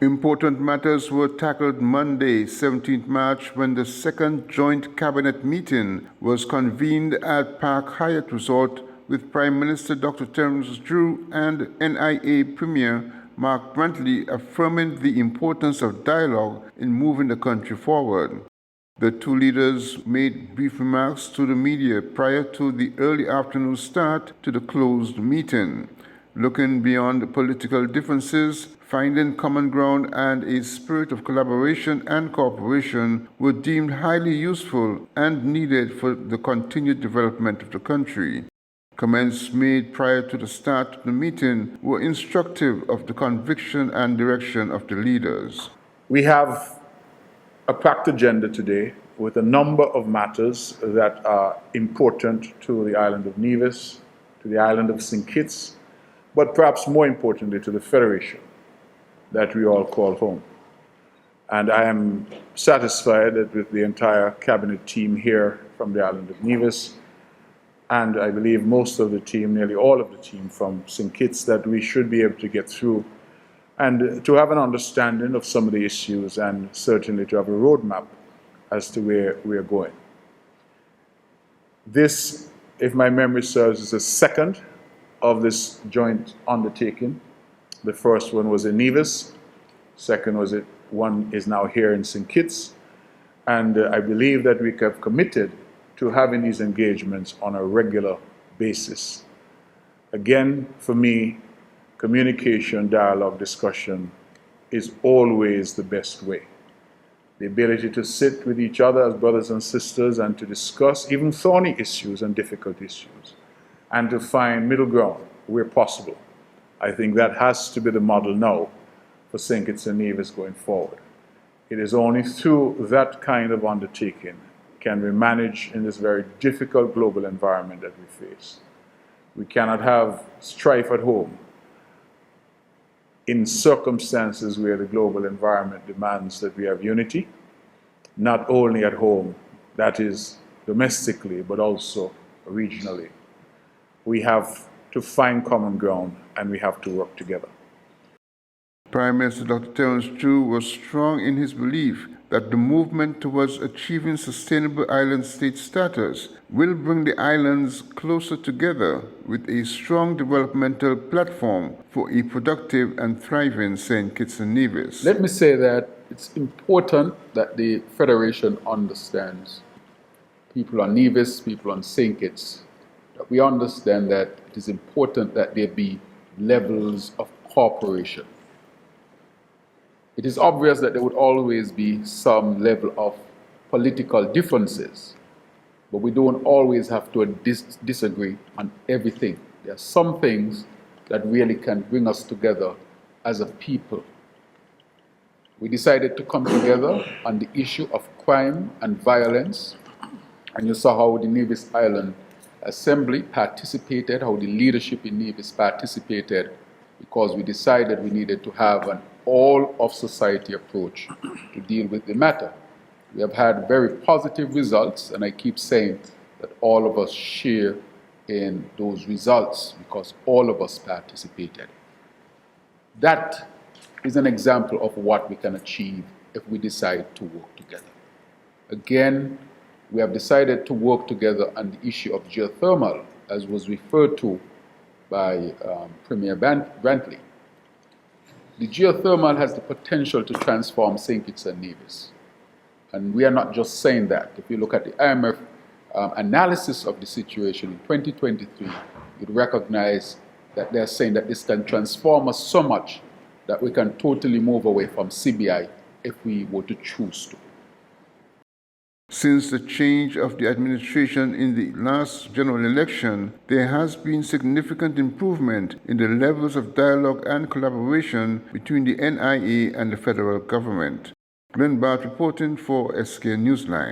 Important matters were tackled Monday, 17th March, when the second joint cabinet meeting was convened at Park Hyatt Resort with Prime Minister Dr. Terrance and NIA Premier Mark Brantley affirming the importance of dialogue in moving the country forward. The two leaders made brief remarks to the media prior to the early afternoon start to the closed meeting. Looking beyond political differences, finding common ground and a spirit of collaboration and cooperation were deemed highly useful and needed for the continued development of the country. Comments made prior to the start of the meeting were instructive of the conviction and direction of the leaders. We have a packed agenda today with a number of matters that are important to the island of Nevis, to the island of St. Kitts, but perhaps more importantly to the Federation that we all call home. And I am satisfied that with the entire cabinet team here from the island of Nevis, and I believe most of the team, nearly all of the team from St. Kitts, that we should be able to get through and to have an understanding of some of the issues and certainly to have a roadmap as to where we are going. This, if my memory serves, is the second of this joint undertaking. The first one was in Nevis, one is now here in St. Kitts, and I believe that we have committed to having these engagements on a regular basis. Again, for me, communication, dialogue, discussion is always the best way. The ability to sit with each other as brothers and sisters and to discuss even thorny issues and difficult issues, and to find middle ground where possible. I think that has to be the model now for St. Kitts and Nevis going forward. It is only through that kind of undertaking can we manage in this very difficult global environment that we face. We cannot have strife at home in circumstances where the global environment demands that we have unity, not only at home, that is domestically, but also regionally. We have to find common ground and we have to work together. Prime Minister Dr. Terrance was strong in his belief that the movement towards achieving sustainable island state status will bring the islands closer together with a strong developmental platform for a productive and thriving St. Kitts and Nevis. Let me say that it's important that the Federation understands, people on Nevis, people on St. Kitts, that we understand that it is important that there be levels of cooperation. It is obvious that there would always be some level of political differences, but we don't always have to disagree on everything. There are some things that really can bring us together as a people. We decided to come together on the issue of crime and violence, and you saw how the Nevis Island Assembly participated, how the leadership in Nevis participated, because we decided we needed to have an all-of-society approach to deal with the matter. We have had very positive results, and I keep saying that all of us share in those results because all of us participated. That is an example of what we can achieve if we decide to work together. Again, we have decided to work together on the issue of geothermal, as was referred to by Premier Brantley. The geothermal has the potential to transform St. Kitts and Nevis. And we are not just saying that. If you look at the IMF analysis of the situation in 2023, you'd recognize that they're saying that this can transform us so much that we can totally move away from CBI if we were to choose to. Since the change of the administration in the last general election, there has been significant improvement in the levels of dialogue and collaboration between the NIA and the federal government. Glenn Bart reporting for SK Newsline.